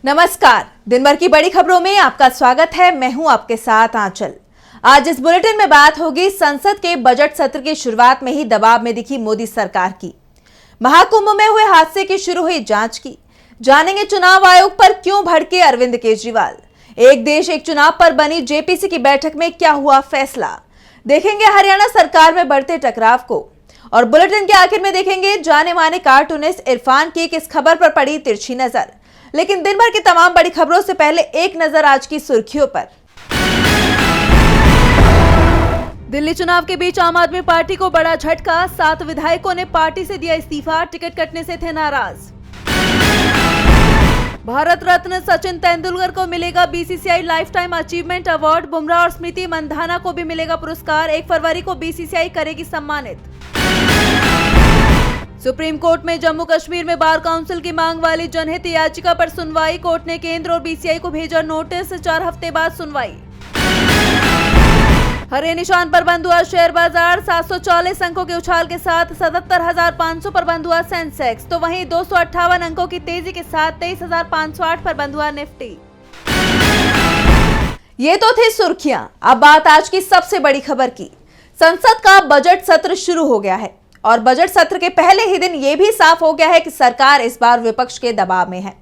नमस्कार, दिन भर की बड़ी खबरों में आपका स्वागत है। मैं हूं आपके साथ आंचल। आज इस बुलेटिन में बात होगी संसद के बजट सत्र की शुरुआत में ही दबाव में दिखी मोदी सरकार की। महाकुंभ में हुए हादसे की शुरू हुई जांच की। जानेंगे चुनाव आयोग पर क्यों भड़के अरविंद केजरीवाल। एक देश एक चुनाव पर बनी जेपीसी की बैठक में क्या हुआ फैसला। देखेंगे हरियाणा सरकार में बढ़ते टकराव को। और बुलेटिन के आखिर में देखेंगे जाने माने कार्टूनिस्ट इरफान की किस खबर पर पड़ी तिरछी नजर। लेकिन दिन भर की तमाम बड़ी खबरों से पहले एक नजर आज की सुर्खियों पर। दिल्ली चुनाव के बीच आम आदमी पार्टी को बड़ा झटका। 7 विधायकों ने पार्टी से दिया इस्तीफा, टिकट कटने से थे नाराज। भारत रत्न सचिन तेंदुलकर को मिलेगा BCCI life time achievement award. Bumrah और स्मृति मंधाना को भी मिलेगा पुरस्कार। 1 फरवरी को बीसीसीआई करेगी सम्मानित। सुप्रीम कोर्ट में जम्मू कश्मीर में बार काउंसिल की मांग वाली जनहित याचिका पर सुनवाई। कोर्ट ने केंद्र और बीसीआई को भेजा नोटिस। 4 हफ्ते बाद सुनवाई। हरे निशान पर बंद हुआ शेयर बाजार। 740 अंकों के उछाल के साथ 77,500 पर बंद हुआ सेंसेक्स, तो वहीं 258 अंकों की तेजी के साथ 23,508 पर बंद हुआ निफ्टी। ये तो थी सुर्खियां। अब बात आज की सबसे बड़ी खबर की। संसद का बजट सत्र शुरू हो गया है और बजट सत्र के पहले ही दिन यह भी साफ हो गया है कि सरकार इस बार विपक्ष के दबाव में है।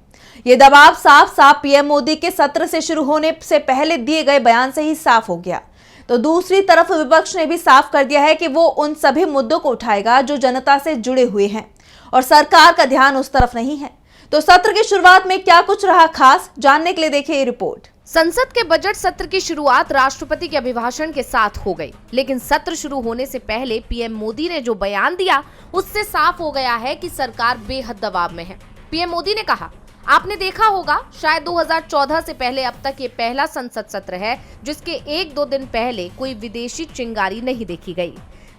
यह दबाव साफ साफ पीएम मोदी के सत्र से शुरू होने से पहले दिए गए बयान से ही साफ हो गया। तो दूसरी तरफ विपक्ष ने भी साफ कर दिया है कि वो उन सभी मुद्दों को उठाएगा जो जनता से जुड़े हुए हैं और सरकार का ध्यान उस तरफ नहीं है। तो सत्र की शुरुआत में क्या कुछ रहा खास, जानने के लिए देखिए ये रिपोर्ट। संसद के बजट सत्र की शुरुआत राष्ट्रपति के अभिभाषण के साथ हो गई, लेकिन सत्र शुरू होने से पहले पीएम मोदी ने जो बयान दिया उससे साफ हो गया है कि सरकार बेहद दबाव में है। पीएम मोदी ने कहा, आपने देखा होगा शायद 2014 से पहले अब तक ये पहला संसद सत्र है जिसके 1-2 दिन पहले कोई विदेशी चिंगारी नहीं देखी गई,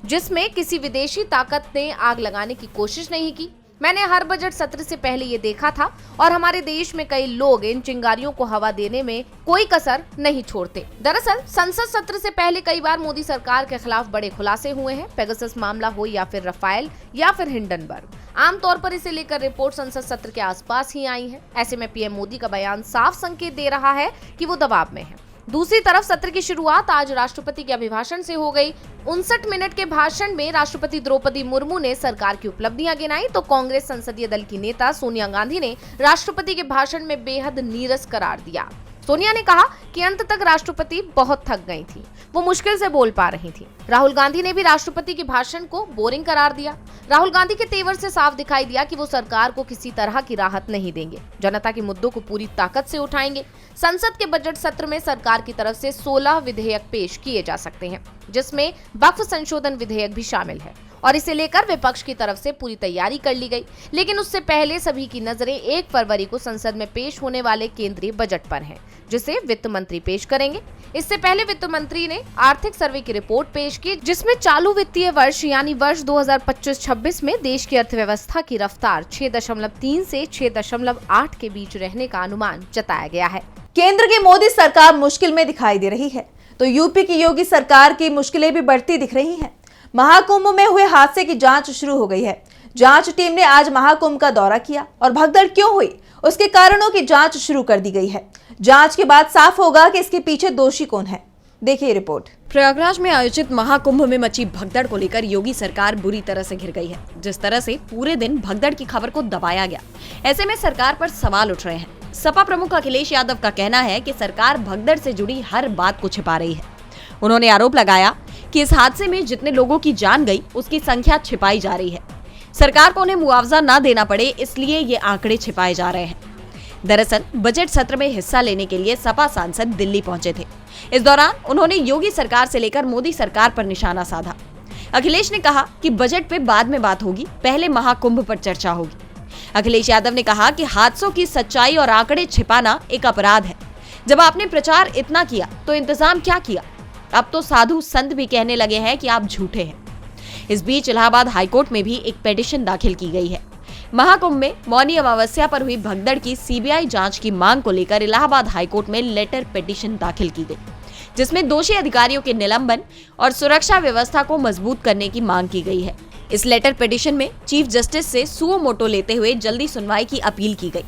जिसमें किसी विदेशी ताकत ने आग लगाने की कोशिश नहीं की। मैंने हर बजट सत्र से पहले ये देखा था और हमारे देश में कई लोग इन चिंगारियों को हवा देने में कोई कसर नहीं छोड़ते। दरअसल संसद सत्र से पहले कई बार मोदी सरकार के खिलाफ बड़े खुलासे हुए हैं। पेगासस मामला हो या फिर रफाल या फिर हिंडनबर्ग, आमतौर पर इसे लेकर रिपोर्ट संसद सत्र के आसपास ही आई है। ऐसे में पीएम मोदी का बयान साफ संकेत दे रहा है कि वो दबाव में है। दूसरी तरफ सत्र की शुरुआत आज राष्ट्रपति के अभिभाषण से हो गई। 59 मिनट के भाषण में राष्ट्रपति द्रौपदी मुर्मू ने सरकार की उपलब्धियां गिनाई, तो कांग्रेस संसदीय दल की नेता सोनिया गांधी ने राष्ट्रपति के भाषण में बेहद नीरस करार दिया। सोनिया ने कहा कि अंत तक राष्ट्रपति बहुत थक गई थी, वो मुश्किल से बोल पा रही थी। राहुल गांधी ने भी राष्ट्रपति के भाषण को बोरिंग करार दिया। राहुल गांधी के तेवर से साफ दिखाई दिया कि वो सरकार को किसी तरह की राहत नहीं देंगे, जनता के मुद्दों को पूरी ताकत से उठाएंगे। संसद के बजट सत्र में सरकार की तरफ से 16 विधेयक पेश किए जा सकते हैं, जिसमें वक्फ संशोधन विधेयक भी शामिल है और इसे लेकर विपक्ष की तरफ से पूरी तैयारी कर ली गई। लेकिन उससे पहले सभी की नजरें 1 फरवरी को संसद में पेश होने वाले केंद्रीय बजट पर हैं, जिसे वित्त मंत्री पेश करेंगे। इससे पहले वित्त मंत्री ने आर्थिक सर्वे की रिपोर्ट पेश की, जिसमें चालू वित्तीय वर्ष यानी वर्ष 2025-26 में देश की अर्थव्यवस्था की रफ्तार 6.3 से 6.8 के बीच रहने का अनुमान जताया गया है। केंद्र की मोदी सरकार मुश्किल में दिखाई दे रही है, तो यूपी की योगी सरकार की मुश्किलें भी बढ़ती दिख रही हैं। महाकुंभ में हुए हादसे की जांच शुरू हो गई है। जांच टीम ने आज महाकुंभ का दौरा किया और भगदड़ क्यों हुई उसके कारणों की जांच शुरू कर दी गई है। जांच के बाद साफ होगा कि इसके पीछे दोषी कौन है। देखिए रिपोर्ट। प्रयागराज में आयोजित महाकुंभ में मची भगदड़ को लेकर योगी सरकार बुरी तरह से घिर गई है। जिस तरह से पूरे दिन भगदड़ की खबर को दबाया गया, ऐसे में सरकार पर सवाल उठ रहे हैं। सपा प्रमुख अखिलेश यादव का कहना है कि सरकार भगदड़ से जुड़ी हर बात को छिपा रही है। उन्होंने आरोप लगाया कि इस हादसे में जितने लोगों की जान गई उसकी संख्या छिपाई जा रही है। सरकार को उन्हें मुआवजा न देना पड़े इसलिए ये आंकड़े छिपाए जा रहे हैं। दरअसल बजट सत्र में हिस्सा लेने के लिए सपा सांसद दिल्ली पहुंचे थे। इस दौरान उन्होंने योगी सरकार से लेकर मोदी सरकार पर निशाना साधा। अखिलेश ने कहा कि बजट पे बाद में बात होगी, पहले महाकुंभ पर चर्चा होगी। अखिलेश यादव ने कहा कि हादसों की सच्चाई और आंकड़े छिपाना एक अपराध है। जब आपने प्रचार इतना किया तो इंतजाम क्या किया? अब तो साधु संत भी कहने लगे हैं कि आप झूठे हैं। इस बीच इलाहाबाद हाईकोर्ट में भी एक पिटीशन दाखिल की गई है। महाकुंभ में मौनी अमावस्या पर हुई भगदड़ की सीबीआई जांच की मांग को लेकर इलाहाबाद हाईकोर्ट में लेटर पिटीशन दाखिल की गई, जिसमें दोषी अधिकारियों के निलंबन और सुरक्षा व्यवस्था को मजबूत करने की मांग की गई है। इस लेटर पिटीशन में चीफ जस्टिस से सुओ मोटो लेते हुए जल्दी सुनवाई की अपील की गई।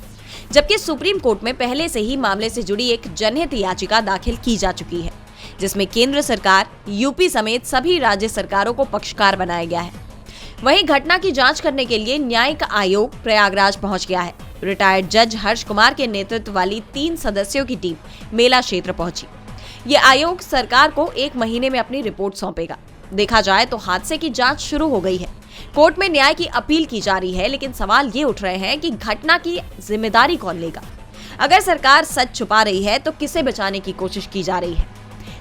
जबकि सुप्रीम कोर्ट में पहले से ही मामले से जुड़ी एक जनहित याचिका दाखिल की जा चुकी है, जिसमें केंद्र सरकार, यूपी समेत सभी राज्य सरकारों को पक्षकार बनाया गया है। वहीं घटना की जांच करने के लिए न्यायिक आयोग प्रयागराज पहुंच गया है। रिटायर्ड जज हर्ष कुमार के नेतृत्व वाली 3 सदस्यों की टीम मेला क्षेत्र पहुंची। ये आयोग सरकार को 1 महीने में अपनी रिपोर्ट सौंपेगा। देखा जाए तो हादसे की जांच शुरू हो गई है। कोर्ट में न्याय की अपील की जा रही है, लेकिन सवाल ये उठ रहे हैं कि घटना की जिम्मेदारी कौन लेगा। अगर सरकार सच छुपा रही है तो किसे बचाने की कोशिश की जा रही है।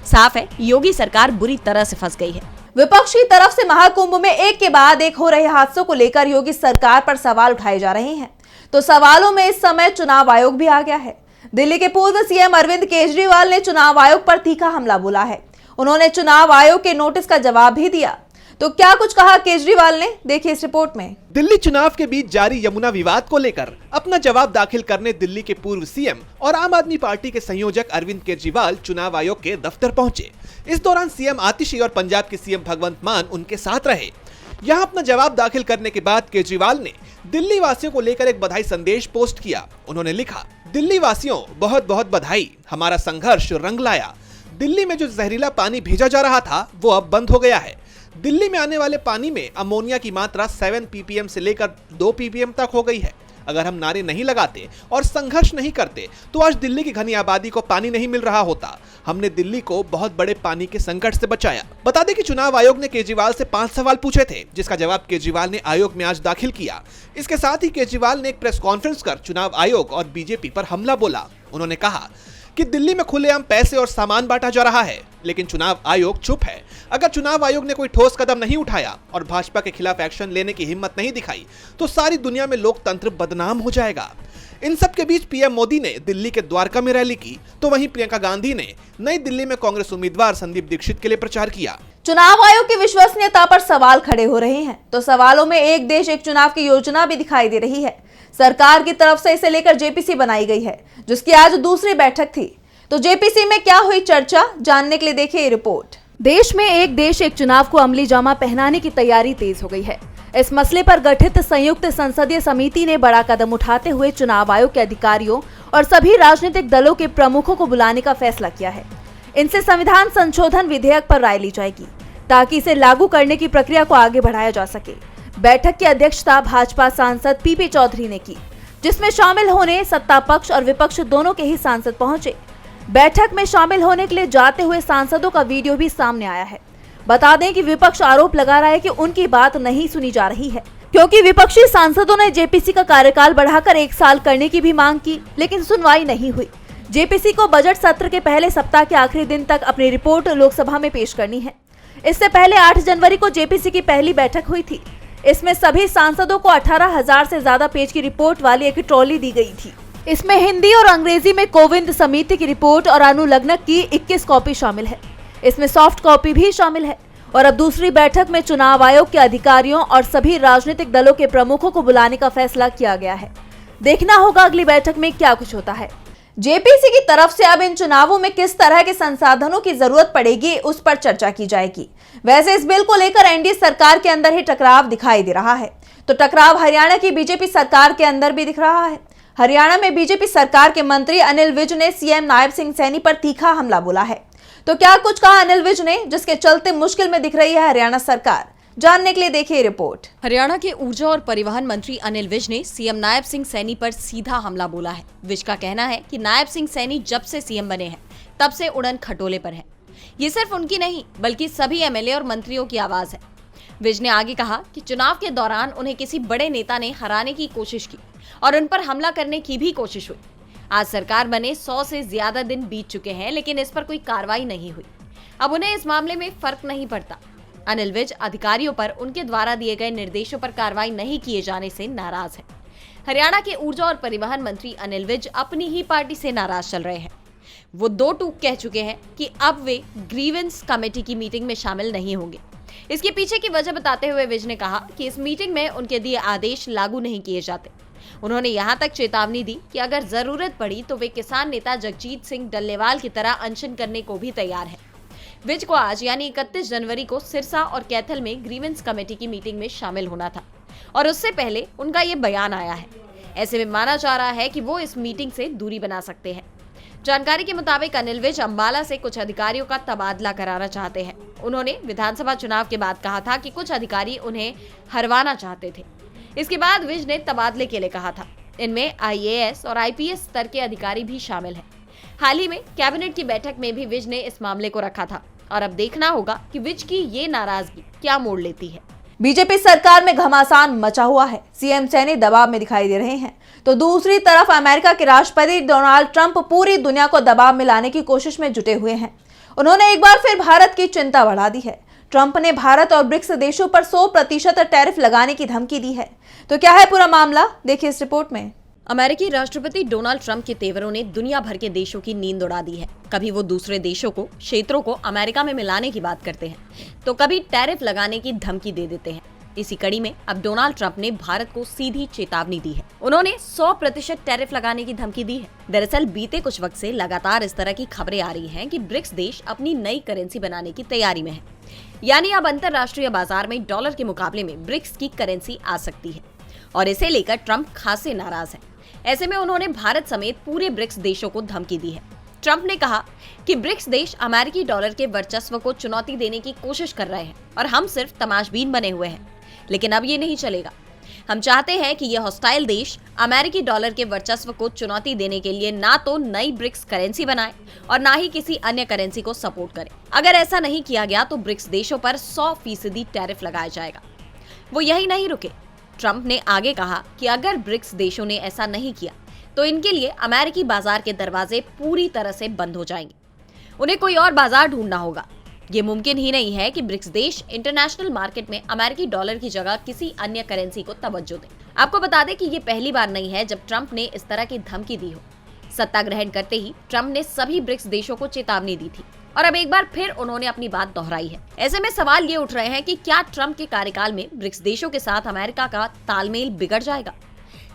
साफ है, योगी सरकार बुरी तरह से फंस गई है। विपक्ष की तरफ से महाकुंभ में एक के बाद एक हो रहे हादसों को लेकर योगी सरकार पर सवाल उठाए जा रहे हैं। तो सवालों में इस समय चुनाव आयोग भी आ गया है। दिल्ली के पूर्व सीएम अरविंद केजरीवाल ने चुनाव आयोग पर तीखा हमला बोला है। उन्होंने चुनाव आयोग के नोटिस का जवाब भी दिया। तो क्या कुछ कहा केजरीवाल ने, देखिए इस रिपोर्ट में। दिल्ली चुनाव के बीच जारी यमुना विवाद को लेकर अपना जवाब दाखिल करने दिल्ली के पूर्व सीएम और आम आदमी पार्टी के संयोजक अरविंद केजरीवाल चुनाव आयोग के दफ्तर पहुंचे। इस दौरान सीएम आतिशी और पंजाब के सीएम भगवंत मान उनके साथ रहे। यहां अपना जवाब दाखिल करने के बाद केजरीवाल ने दिल्ली वासियों को लेकर एक बधाई संदेश पोस्ट किया। उन्होंने लिखा, दिल्ली वासियों बहुत बहुत बधाई, हमारा संघर्ष रंग लाया। दिल्ली में जो जहरीला पानी भेजा जा रहा था वो अब बंद हो गया है। दिल्ली में आने वाले पानी में अमोनिया की मात्रा 7 ppm से लेकर 2 ppm तक हो गई है। अगर हम नारे नहीं लगाते और संघर्ष नहीं करते तो आज दिल्ली की घनी आबादी को पानी नहीं मिल रहा होता। हमने दिल्ली को बहुत बड़े पानी के संकट से बचाया। बता दें कि चुनाव आयोग ने केजरीवाल से 5 सवाल पूछे थे, जिसका जवाब केजरीवाल ने आयोग में आज दाखिल किया। इसके साथ ही केजरीवाल ने एक प्रेस कॉन्फ्रेंस कर चुनाव आयोग और बीजेपी पर हमला बोला। उन्होंने कहा कि दिल्ली में खुलेआम पैसे और सामान बांटा जा रहा है, लेकिन चुनाव आयोग चुप है। अगर चुनाव आयोग ने कोई ठोस कदम नहीं उठाया और भाजपा के खिलाफ एक्शन लेने की हिम्मत नहीं दिखाई तो सारी दुनिया में लोकतंत्र बदनाम हो जाएगा। इन सब के बीच पीएम मोदी ने दिल्ली के द्वारका में रैली की, तो वहीं प्रियंका गांधी ने नई दिल्ली में कांग्रेस उम्मीदवार संदीप दीक्षित के लिए प्रचार किया। चुनाव आयोग की विश्वसनीयता पर सवाल खड़े हो रहे हैं। तो सवालों में एक देश एक चुनाव की योजना भी दिखाई दे रही है। सरकार की तरफ से इसे लेकर जेपीसी बनाई गई है, जिसकी आज दूसरी बैठक थी। तो जेपीसी में क्या हुई चर्चा, जानने के लिए देखिए रिपोर्ट। देश में एक देश एक चुनाव को अमली जामा पहनाने की तैयारी तेज हो गई है। इस मसले पर गठित संयुक्त संसदीय समिति ने बड़ा कदम उठाते हुए चुनाव आयोग के अधिकारियों और सभी राजनीतिक दलों के प्रमुखों को बुलाने का फैसला किया है। इनसे संविधान संशोधन विधेयक पर राय ली जाएगी, ताकि इसे लागू करने की प्रक्रिया को आगे बढ़ाया जा सके। बैठक की अध्यक्षता भाजपा सांसद पीपी चौधरी ने की, जिसमें शामिल होने सत्ता पक्ष और विपक्ष दोनों के ही सांसद पहुंचे। बैठक में शामिल होने के लिए जाते हुए सांसदों का वीडियो भी सामने आया है। बता दें कि विपक्ष आरोप लगा रहा है कि उनकी बात नहीं सुनी जा रही है, क्योंकि विपक्षी सांसदों ने जेपीसी का कार्यकाल बढ़ाकर 1 साल करने की भी मांग की, लेकिन सुनवाई नहीं हुई। जेपीसी को बजट सत्र के पहले सप्ताह के आखिरी दिन तक अपनी रिपोर्ट लोकसभा में पेश करनी है। इससे पहले 8 जनवरी को जेपीसी की पहली बैठक हुई थी। इसमें सभी सांसदों को 18,000 से ज्यादा पेज की रिपोर्ट वाली एक ट्रॉली दी गई थी। इसमें हिंदी और अंग्रेजी में कोविंद समिति की रिपोर्ट और अनुलग्नक की 21 कॉपी शामिल है। इसमें सॉफ्ट कॉपी भी शामिल है। और अब दूसरी बैठक में चुनाव आयोग के अधिकारियों और सभी राजनीतिक दलों के प्रमुखों को बुलाने का फैसला किया गया है। देखना होगा अगली बैठक में क्या कुछ होता है। जेपीसी की तरफ से अब इन चुनावों में किस तरह के संसाधनों की जरूरत पड़ेगी, उस पर चर्चा की जाएगी। वैसे इस बिल को लेकर एनडीए सरकार के अंदर ही टकराव दिखाई दे रहा है। तो टकराव हरियाणा की बीजेपी सरकार के अंदर भी दिख रहा है। हरियाणा में बीजेपी सरकार के मंत्री अनिल विज ने सीएम नायब सिंह सैनी पर तीखा हमला बोला है। तो क्या कुछ कहा अनिल विज ने, जिसके चलते मुश्किल में दिख रही है हरियाणा सरकार, जानने के लिए देखिए रिपोर्ट। हरियाणा के ऊर्जा और परिवहन मंत्री अनिल विज ने सीएम नायब सिंह सैनी पर सीधा हमला बोला है। विज का कहना है कि नायब सिंह सैनी जब से सीएम बने हैं तब से उड़न खटोले पर है। ये सिर्फ उनकी नहीं बल्कि सभी एमएलए और मंत्रियों की आवाज है। विज ने आगे कहा कि चुनाव के दौरान उन्हें किसी बड़े नेता ने हराने की कोशिश की और उन पर हमला करने की भी कोशिश हुई। आज सरकार बने 100 से ज्यादा दिन बीत चुके हैं, लेकिन इस पर कोई कार्रवाई नहीं हुई। अब उन्हें इस मामले में फर्क नहीं पड़ता। अनिल विज अधिकारियों पर उनके द्वारा दिए गए निर्देशों पर कार्रवाई नहीं किए जाने से नाराज है। हरियाणा के ऊर्जा और परिवहन मंत्री अनिल विज अपनी ही पार्टी से नाराज चल रहे हैं। वो 2 टूक कह चुके हैं कि अब वे ग्रीवेंस कमेटी की मीटिंग में शामिल नहीं होंगे। इसके पीछे की वजह बताते हुए विज ने कहा कि इस मीटिंग में उनके दिए आदेश लागू नहीं किए जाते। उन्होंने यहां तक चेतावनी दी कि अगर जरूरत पड़ी तो वे किसान नेता जगजीत सिंह डल्लेवाल की तरह अनशन करने को भी तैयार हैं। विज को आज यानी 31 जनवरी को सिरसा और कैथल में ग्रीवेंस कमेटी की मीटिंग में शामिल होना था और उससे पहले उनका ये बयान आया है। ऐसे में माना जा रहा है कि वो इस मीटिंग से दूरी बना सकते हैं। जानकारी के मुताबिक अनिल विज अंबाला से कुछ अधिकारियों का तबादला कराना चाहते हैं। उन्होंने विधानसभा चुनाव के बाद कहा था कि कुछ अधिकारी उन्हें हरवाना चाहते थे। इसके बाद विज ने तबादले के लिए कहा था। इनमें IAS और IPS स्तर के अधिकारी भी शामिल हैं। हाल ही में कैबिनेट की बैठक में भी विज ने इस मामले को रखा था और अब देखना होगा कि विज की ये नाराजगी क्या मोड़ लेती है। बीजेपी सरकार में घमासान मचा हुआ है। सीएम सैनी दबाव में दिखाई दे रहे हैं, तो दूसरी तरफ अमेरिका के राष्ट्रपति डोनाल्ड ट्रंप पूरी दुनिया को दबाव में लाने की कोशिश में जुटे हुए हैं। उन्होंने एक बार फिर भारत की चिंता बढ़ा दी है। ट्रंप ने भारत और ब्रिक्स देशों पर 100% टैरिफ लगाने की धमकी दी है। तो क्या है पूरा मामला, देखिए इस रिपोर्ट में। अमेरिकी राष्ट्रपति डोनाल्ड ट्रंप के तेवरों ने दुनिया भर के देशों की नींद उड़ा दी है। कभी वो दूसरे देशों को, क्षेत्रों को अमेरिका में मिलाने की बात करते हैं, तो कभी टैरिफ लगाने की धमकी दे देते हैं। इसी कड़ी में अब डोनाल्ड ट्रंप ने भारत को सीधी चेतावनी दी है। उन्होंने 100% टैरिफ लगाने की धमकी दी है। दरअसल बीते कुछ वक्त से लगातार इस तरह की खबरें आ रही हैं कि ब्रिक्स देश अपनी नई करेंसी बनाने की तैयारी में है। यानी अब अंतरराष्ट्रीय बाजार में डॉलर के मुकाबले में ब्रिक्स की करेंसी आ सकती है और इसे लेकर ट्रंप खासे नाराज है। ऐसे में उन्होंने भारत समेत पूरे ब्रिक्स देशों को धमकी दी है। ट्रंप ने कहा कि ब्रिक्स देश अमेरिकी डॉलर के वर्चस्व को चुनौती देने की कोशिश कर रहे हैं और हम सिर्फ तमाशबीन बने हुए हैं। लेकिन अब ये नहीं चलेगा। हम चाहते हैं कि ये हॉस्टाइल देश अमेरिकी डॉलर के वर्चस्व को चुनौती देने के लिए ना तो नई ब्रिक्स करेंसी बनाए और ना ही किसी अन्य करेंसी को सपोर्ट करे। अगर ऐसा नहीं किया गया तो ब्रिक्स देशों पर 100% टैरिफ लगाया जाएगा। वो यही नहीं रुके। ट्रंप ने आगे कहा कि अगर ब्रिक्स देशों ने ऐसा नहीं किया तो इनके लिए अमेरिकी बाजार के दरवाजे पूरी तरह से बंद हो जाएंगे। उन्हें कोई और बाजार ढूंढना होगा। ये मुमकिन ही नहीं है कि ब्रिक्स देश इंटरनेशनल मार्केट में अमेरिकी डॉलर की जगह किसी अन्य करेंसी को तवज्जो दें। आपको बता दें कि ये पहली बार नहीं है जब ट्रंप ने इस तरह की धमकी दी हो। सत्ता ग्रहण करते ही ट्रंप ने सभी ब्रिक्स देशों को चेतावनी दी थी और अब एक बार फिर उन्होंने अपनी बात दोहराई है। ऐसे में सवाल ये उठ रहे हैं कि क्या ट्रंप के कार्यकाल में ब्रिक्स देशों के साथ अमेरिका का तालमेल बिगड़ जाएगा।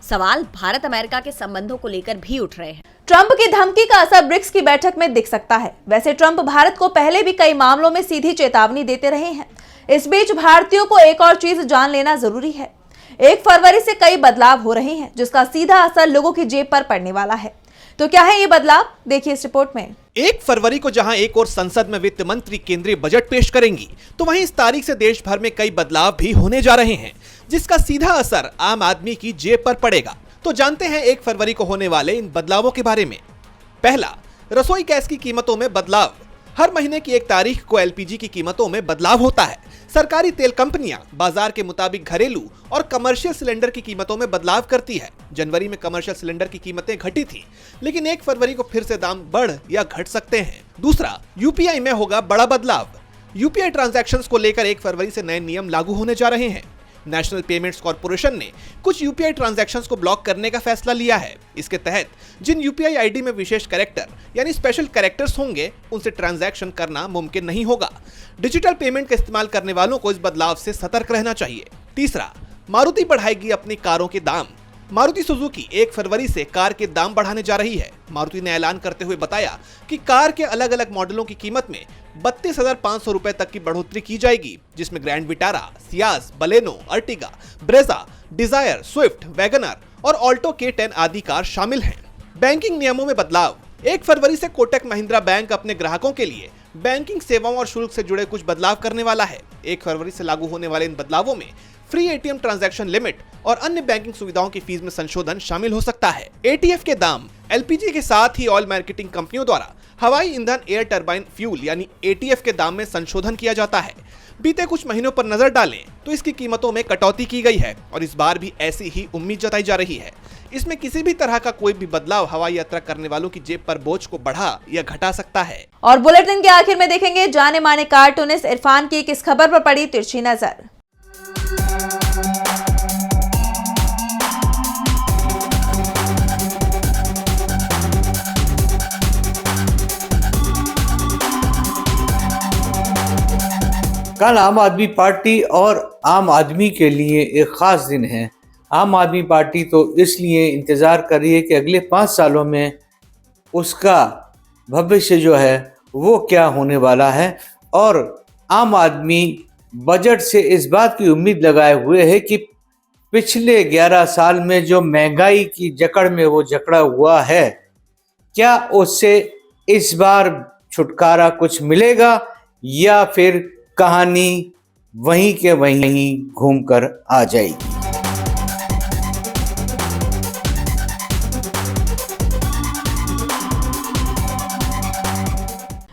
सवाल भारत अमेरिका के संबंधों को लेकर भी उठ रहे हैं। ट्रंप की धमकी का असर ब्रिक्स की बैठक में दिख सकता है। वैसे ट्रंप भारत को पहले भी कई मामलों में सीधी चेतावनी देते रहे हैं। इस बीच भारतीयों को एक और चीज जान लेना जरूरी है। 1 फरवरी से कई बदलाव हो रहे हैं जिसका सीधा असर लोगों की जेब पर पड़ने वाला है। तो क्या है ये बदलाव, देखिए इस रिपोर्ट में। 1 फरवरी को जहां एक और संसद में वित्त मंत्री केंद्रीय बजट पेश करेंगी, तो वहीं इस तारीख से देश भर में कई बदलाव भी होने जा रहे हैं जिसका सीधा असर आम आदमी की जेब पर पड़ेगा। तो जानते हैं 1 फरवरी को होने वाले इन बदलावों के बारे में। पहला, रसोई गैस की कीमतों में बदलाव। हर महीने की 1 तारीख को LPG की कीमतों में बदलाव होता है। सरकारी तेल कंपनियां बाजार के मुताबिक घरेलू और कमर्शियल सिलेंडर की कीमतों में बदलाव करती है। जनवरी में कमर्शियल सिलेंडर की कीमतें घटी थी, लेकिन 1 फरवरी को फिर से दाम बढ़ या घट सकते हैं। दूसरा, UPI में होगा बड़ा बदलाव। UPI ट्रांजैक्शंस को लेकर 1 फरवरी से नए नियम लागू होने जा रहे हैं। नेशनल पेमेंट्स कॉर्पोरेशन ने कुछ UPI ट्रांजैक्शंस को ब्लॉक करने का फैसला लिया है। इसके तहत जिन UPI ID में विशेष कैरेक्टर यानी स्पेशल कैरेक्टर्स होंगे, उनसे ट्रांजैक्शन करना मुमकिन नहीं होगा। डिजिटल पेमेंट का इस्तेमाल करने वालों को इस बदलाव से सतर्क रहना चाहिए। तीसरा, मारुति बढ़ाएगी अपनी कारों के दाम। मारुति सुजुकी 1 फरवरी से कार के दाम बढ़ाने जा रही है। मारुति ने ऐलान करते हुए बताया कि कार के अलग अलग मॉडलों की कीमत में 32,500 रुपए तक की बढ़ोतरी की जाएगी, जिसमें Grand Vitara, Ciaz, Baleno, Ertiga, Brezza, Dzire, Swift, WagonR और ऑल्टो K10 आदि कार शामिल हैं। बैंकिंग नियमों में बदलाव। 1 फरवरी से कोटक महिंद्रा बैंक अपने ग्राहकों के लिए बैंकिंग सेवाओं और शुल्क से जुड़े कुछ बदलाव करने वाला है। 1 फरवरी से लागू होने वाले इन बदलावों में फ्री ATM ट्रांजैक्शन लिमिट और अन्य बैंकिंग सुविधाओं की फीस में संशोधन शामिल हो सकता है। ATF के दाम। LPG के साथ ही ऑयल मार्केटिंग कंपनियों द्वारा हवाई ईंधन एयर टरबाइन फ्यूल यानी ATF के दाम में संशोधन किया जाता है। बीते कुछ महीनों पर नजर डालें तो इसकी कीमतों में कटौती की गई है और इस बार भी ऐसी ही उम्मीद जताई जा रही है। इसमें किसी भी तरह का कोई भी बदलाव हवाई यात्रा करने वालों की जेब पर बोझ को बढ़ा या घटा सकता है। और बुलेटिन के आखिर में देखेंगे जाने माने कार्टूनिस्ट इरफान की किस खबर पर पड़ी तिरछी नजर। कल आम आदमी पार्टी और आम आदमी के लिए एक ख़ास दिन है। आम आदमी पार्टी तो इसलिए इंतज़ार कर रही है कि अगले 5 सालों में उसका भविष्य जो है वो क्या होने वाला है, और आम आदमी बजट से इस बात की उम्मीद लगाए हुए है कि पिछले 11 साल में जो महंगाई की जकड़ में वो जकड़ा हुआ है, क्या उससे इस बार छुटकारा कुछ मिलेगा या फिर कहानी वहीं के वहीं घूमकर आ जाएगी।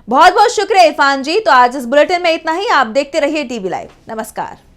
बहुत बहुत शुक्रिया इरफान जी। तो आज इस बुलेटिन में इतना ही। आप देखते रहिए टीवी लाइव। नमस्कार।